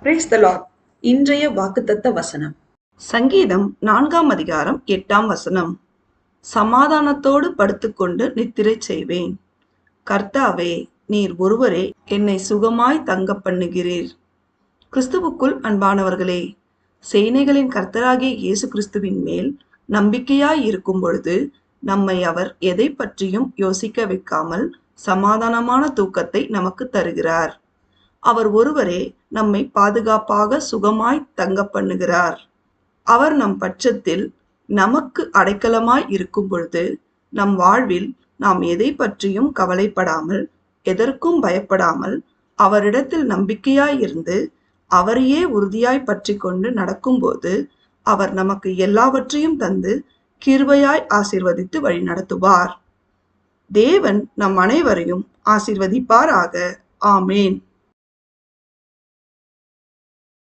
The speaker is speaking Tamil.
Praise the Lord. இன்றைய வாக்குத்தத்த வசனம் சங்கீதம் 4ஆம் அதிகாரம் 8ஆம் வசனம். சமாதானத்தோடு படுத்துக்கொண்டு நித்திரை செய்வேன். கர்த்தாவே, நீர் ஒருவரே என்னை சுகமாய் தங்க பண்ணுகிறீர். கிறிஸ்துவுக்குள் அன்பானவர்களே, சேனைகளின் கர்த்தராகிய இயேசு கிறிஸ்துவின் மேல் நம்பிக்கையாய் இருக்கும் பொழுது நம்மை அவர் எதை பற்றியும் யோசிக்க வைக்காமல் சமாதானமான தூக்கத்தை நமக்கு தருகிறார். அவர் ஒருவரே நம்மை பாதுகாப்பாக சுகமாய் தங்க பண்ணுகிறார். அவர் நம் பட்சத்தில் நமக்கு அடைக்கலமாய் இருக்கும் பொழுது நம் வாழ்வில் நாம் எதை பற்றியும் கவலைப்படாமல், எதற்கும் பயப்படாமல், அவரிடத்தில் நம்பிக்கையாய் இருந்து அவரையே உறுதியாய் பற்றி கொண்டு நடக்கும்போது அவர் நமக்கு எல்லாவற்றையும் தந்து கிருபையாய் ஆசீர்வதித்து வழி நடத்துவார். தேவன் நம் அனைவரையும் ஆசீர்வதிப்பாராக. ஆமேன்.